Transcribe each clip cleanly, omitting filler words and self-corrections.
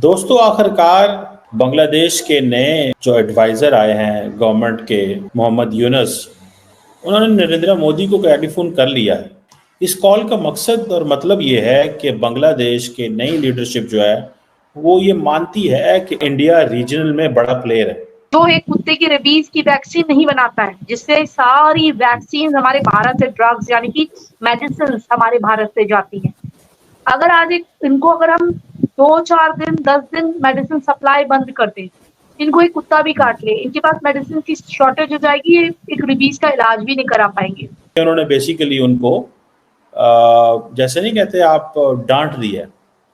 दोस्तों, आखिरकार बांग्लादेश के नए जो एडवाइज़र आए हैं गवर्नमेंट के, मोहम्मद यूनुस, उन्होंने नरेंद्र मोदी को टेलीफोन कर लिया है। इस कॉल का मकसद और मतलब ये है कि बांग्लादेश के नई लीडरशिप जो है वो ये मानती है कि इंडिया रीजनल में बड़ा प्लेयर है। जो एक कुत्ते की रेबीज की वैक्सीन नहीं बनाता है, जिससे सारी वैक्सीन हमारे भारत से, ड्रग्स यानी कि मेडिसिन हमारे भारत से जाती है। अगर आज अगर हम 2-4 दिन 10 दिन मेडिसिन सप्लाई बंद कर दें, इनको एक कुत्ता भी काट ले, इनके पास मेडिसिन की शॉर्टेज हो जाएगी, ये एक रेबीज का इलाज भी नहीं करा पाएंगे। उन्होंने बेसिकली उनको जैसे नहीं कहते आप डांट दी है,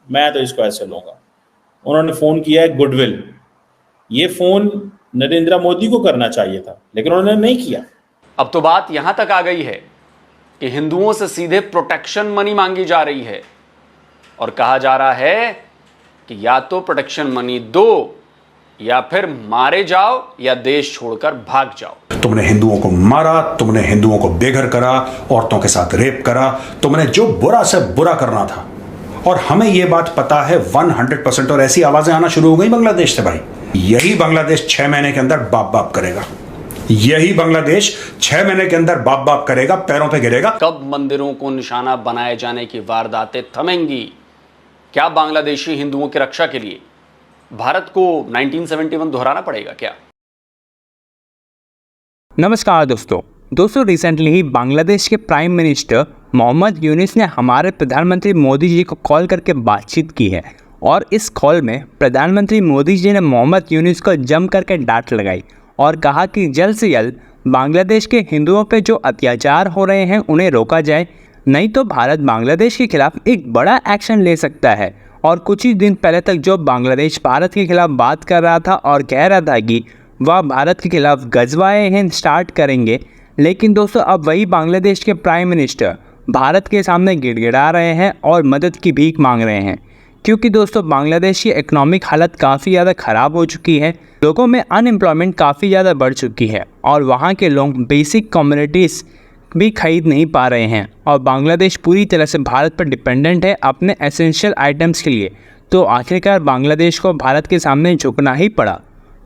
मैं तो इसको ऐसे लूँगा। उन्होंने फ़ोन किया है गुडविल। ये फ़ोन नरेंद्र मोदी को करना चाहिए था, लेकिन उन्होंने नहीं किया। अब तो बात यहां तक आ गई है कि हिंदुओं से सीधे प्रोटेक्शन मनी मांगी जा रही है और कहा जा रहा है कि या तो प्रोटेक्शन मनी दो या फिर मारे जाओ या देश छोड़कर भाग जाओ। तुमने हिंदुओं को मारा, तुमने हिंदुओं को बेघर करा, औरतों के साथ रेप करा, तुमने जो बुरा से बुरा करना था। और हमें यह बात पता है 100%। और ऐसी आवाजें आना शुरू हो गई बांग्लादेश से। भाई, यही बांग्लादेश 6 महीने के अंदर बाप बाप करेगा। यही बांग्लादेश 6 महीने के अंदर बाप बाप करेगा, पैरों पे गिरेगा। कब मंदिरों को निशाना बनाए जाने की वारदातें थमेंगी? क्या बांग्लादेशी हिंदुओं की रक्षा के लिए भारत को 1971 दोहराना पड़ेगा क्या? नमस्कार दोस्तों, रिसेंटली ही बांग्लादेश के प्राइम मिनिस्टर मोहम्मद यूनुस ने हमारे प्रधानमंत्री मोदी जी को कॉल करके बातचीत की है। और इस कॉल में प्रधानमंत्री मोदी जी ने मोहम्मद यूनुस को जम करके डांट लगाई और कहा कि जल्द से जल्द बांग्लादेश के हिंदुओं पर जो अत्याचार हो रहे हैं उन्हें रोका जाए, नहीं तो भारत बांग्लादेश के खिलाफ एक बड़ा एक्शन ले सकता है। और कुछ ही दिन पहले तक जो बांग्लादेश भारत के खिलाफ बात कर रहा था और कह रहा था कि वह भारत के खिलाफ गजवाए हिंद स्टार्ट करेंगे, लेकिन दोस्तों अब वही बांग्लादेश के प्राइम मिनिस्टर भारत के सामने गिड़गिड़ा रहे हैं और मदद की भीख मांग रहे हैं। क्योंकि दोस्तों बांग्लादेश की इकोनॉमिक हालत काफ़ी ज़्यादा ख़राब हो चुकी है, लोगों में अनएम्प्लॉयमेंट काफ़ी ज़्यादा बढ़ चुकी है और वहाँ के लोग बेसिक कम्युनिटीज़ भी खरीद नहीं पा रहे हैं। और बांग्लादेश पूरी तरह से भारत पर डिपेंडेंट है अपने एसेंशियल आइटम्स के लिए। तो आखिरकार बांग्लादेश को भारत के सामने झुकना ही पड़ा।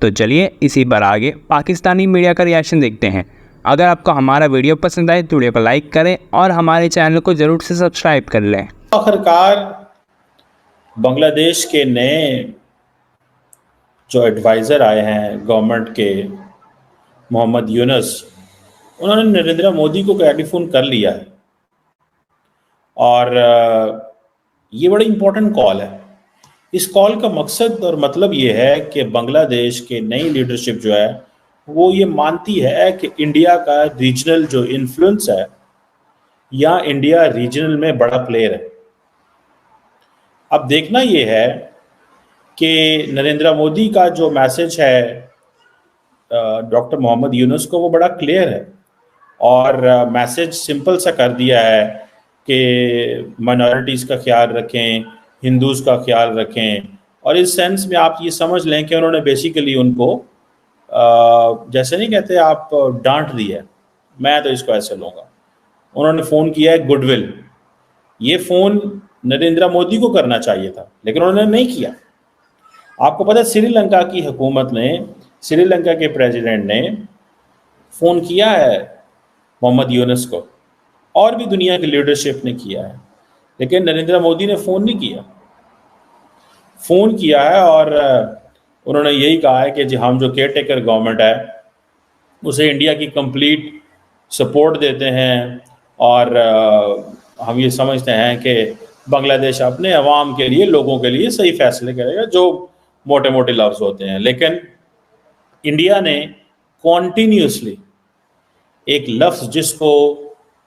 तो चलिए इसी पर आगे पाकिस्तानी मीडिया का रिएक्शन देखते हैं। अगर आपको हमारा वीडियो पसंद आए तो वीडियो को लाइक करें और हमारे चैनल को ज़रूर से सब्सक्राइब कर लें। आखिरकार बांग्लादेश के नए जो एडवाइज़र आए हैं गवर्नमेंट के, मोहम्मद यूनुस, उन्होंने नरेंद्र मोदी को टेलीफोन कर लिया है। और ये बड़ी इम्पोर्टेंट कॉल है। इस कॉल का मकसद और मतलब ये है कि बांग्लादेश के नई लीडरशिप जो है वो ये मानती है कि इंडिया का रीजनल जो इन्फ्लुएंस है या इंडिया रीजनल में बड़ा प्लेयर है। अब देखना ये है कि नरेंद्र मोदी का जो मैसेज है डॉक्टर मोहम्मद यूनुस को, वो बड़ा क्लियर है और मैसेज सिंपल सा कर दिया है कि माइनॉरिटीज़ का ख्याल रखें, हिंदूज़ का ख्याल रखें। और इस सेंस में आप ये समझ लें कि उन्होंने बेसिकली उनको जैसे नहीं कहते आप डांट दी है, मैं तो इसको ऐसे लूँगा। उन्होंने फ़ोन किया है गुडविल। ये फ़ोन नरेंद्र मोदी को करना चाहिए था, लेकिन उन्होंने नहीं किया। आपको पता है श्रीलंका की हुकूमत ने, श्रीलंका के प्रेसिडेंट ने फ़ोन किया है मोहम्मद यूनुस को, और भी दुनिया की लीडरशिप ने किया है, लेकिन नरेंद्र मोदी ने फ़ोन नहीं किया। फ़ोन किया है और उन्होंने यही कहा है कि जी हम जो केयर टेकर गवर्नमेंट है उसे इंडिया की कंप्लीट सपोर्ट देते हैं और हम ये समझते हैं कि बांग्लादेश अपने अवाम के लिए, लोगों के लिए सही फैसले करेगा, जो मोटे मोटे लफ्ज़ होते हैं। लेकिन इंडिया ने कॉन्टीन्यूसली एक लफ्ज़ जिसको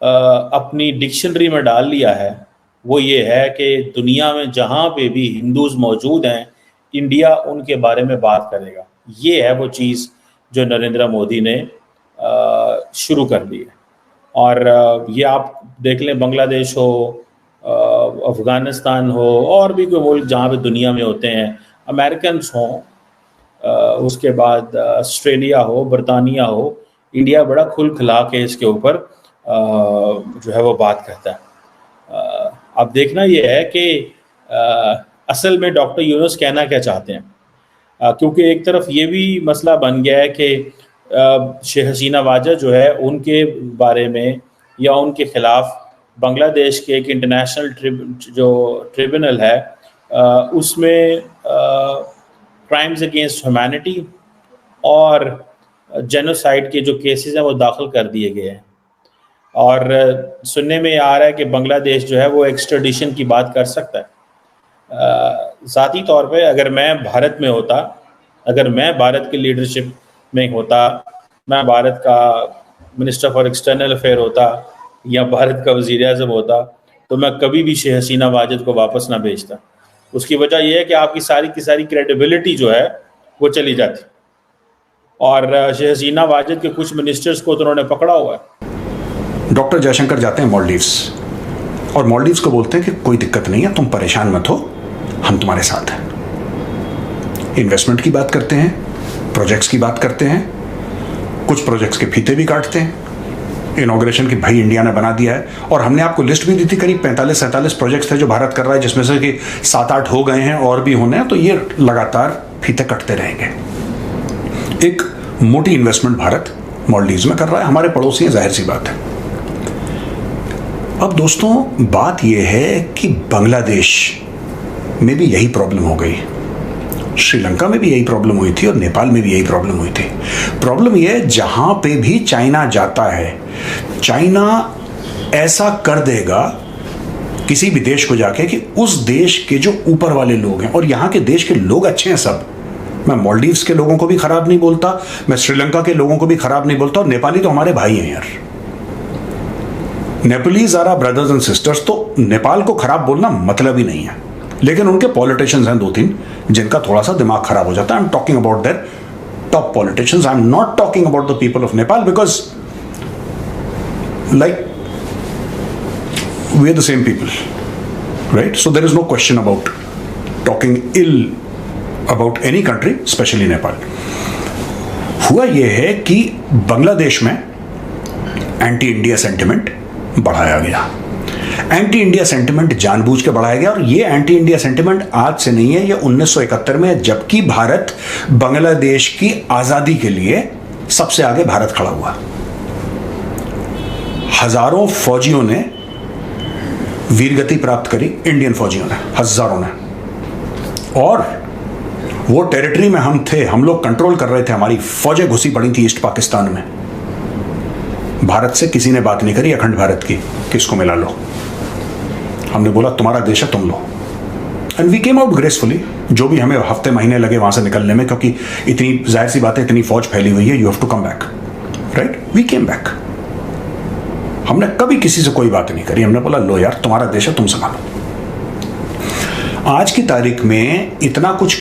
अपनी डिक्शनरी में डाल लिया है, वो ये है कि दुनिया में जहाँ पे भी हिंदूज़ मौजूद हैं, इंडिया उनके बारे में बात करेगा। ये है वो चीज़ जो नरेंद्र मोदी ने शुरू कर दी है। और ये आप देख लें, बांग्लादेश हो, अफ़गानिस्तान हो, और भी कोई मुल्क जहाँ पे दुनिया में होते हैं, अमेरिकन्स हों, उसके बाद ऑस्ट्रेलिया हो, बरतानिया हो, इंडिया बड़ा खुल खिला के इसके ऊपर जो है वो बात करता है। अब देखना ये है कि असल में डॉक्टर यूनुस कहना क्या चाहते हैं। क्योंकि एक तरफ ये भी मसला बन गया है कि शेख हसीना वाजद जो है उनके बारे में या उनके ख़िलाफ़ बांग्लादेश के एक इंटरनेशनल ट्रिब्यूनल है उसमें क्राइम्स अगेंस्ट ह्यूमैनिटी और जेनोसाइड के जो केसेस हैं वो दाखिल कर दिए गए हैं। और सुनने में आ रहा है कि बांग्लादेश जो है वो एक्स्ट्राडिशन की बात कर सकता है। ज़ाती तौर पे अगर मैं भारत में होता, अगर मैं भारत की लीडरशिप में होता, मैं भारत का मिनिस्टर फॉर एक्सटर्नल अफेयर होता या भारत का वज़ीर आज़म होता, तो मैं कभी भी शेख हसीना वाजद को वापस ना भेजता। उसकी वजह यह है कि आपकी सारी की सारी क्रेडिबिलिटी जो है वो चली जाती। और शेख हसीना वाजद के कुछ मिनिस्टर्स को तो उन्होंने पकड़ा हुआ है। डॉक्टर जयशंकर जाते हैं मालदीव्स और मालदीव्स को बोलते हैं कि कोई दिक्कत नहीं है, तुम परेशान मत हो, हम तुम्हारे साथ हैं। इन्वेस्टमेंट की बात करते हैं, प्रोजेक्ट्स की बात करते हैं, कुछ प्रोजेक्ट्स के फीते भी काटते हैं। इनॉग्रेशन की भाई इंडिया ने बना दिया है और हमने आपको लिस्ट भी दी थी, करीब 45-47 प्रोजेक्ट्स थे जो भारत कर रहा है, जिसमें से कि 7-8 हो गए हैं और भी होने हैं। तो ये लगातार फीते कटते रहेंगे। एक मोटी इन्वेस्टमेंट भारत मालदीव्स में कर रहा है, हमारे पड़ोसी हैं, जाहिर सी बात है। अब दोस्तों बात यह है कि बांग्लादेश में भी यही प्रॉब्लम हो गई, श्रीलंका में भी यही प्रॉब्लम हुई थी और नेपाल में भी यही प्रॉब्लम हुई थी। प्रॉब्लम यह है जहां पे भी चाइना जाता है, चाइना ऐसा कर देगा किसी भी देश को जाके कि उस देश के जो ऊपर वाले लोग हैं, और यहां के देश के लोग अच्छे हैं सब, मैं मालदीव्स के लोगों को भी खराब नहीं बोलता, मैं श्रीलंका के लोगों को भी खराब नहीं बोलता, और नेपाली तो हमारे भाई हैं यार, Nepalese are our brothers and sisters. तो नेपाल को खराब बोलना मतलब ही नहीं है, लेकिन उनके पॉलिटिशियंस हैं 2-3 जिनका थोड़ा सा दिमाग खराब हो जाता है। I am talking about their top politicians, I am not talking about the people of Nepal, because like we are the same people, right? So there is no question about talking ill about any country, specially Nepal. हुआ यह है कि बांग्लादेश में anti India sentiment बढ़ाया गया। Anti India sentiment जानबूझ के बढ़ाया गया, और ये एंटी इंडिया सेंटिमेंट आज से नहीं है, ये 1971 में, जबकि भारत बांग्लादेश की आजादी के लिए सबसे आगे भारत खड़ा हुआ। हजारों फौजियों ने वीरगति प्राप्त करी, इंडियन फौजियों ने, हजारों ने, और वो टेरिटरी में हम थे, हम लोग कंट्रोल कर रहे थे, हमारी फौजें घुसी पड़ी थी ईस्ट पाकिस्तान में। भारत से किसी ने बात नहीं करी अखंड भारत की, किसको मिला लो, हमने बोला तुम्हारा देश है, तुम लो, and we came out gracefully. जो भी हमें हफ्ते महीने लगे वहां से निकलने में, क्योंकि इतनी जाहिर सी बात है, इतनी फौज फैली हुई है, you have to come back, right? We came back. हमने कभी किसी से कोई बात नहीं करी, हमने बोला लो यार तुम्हारा देश है, तुम संभालो। आज की तारीख में इतना कुछ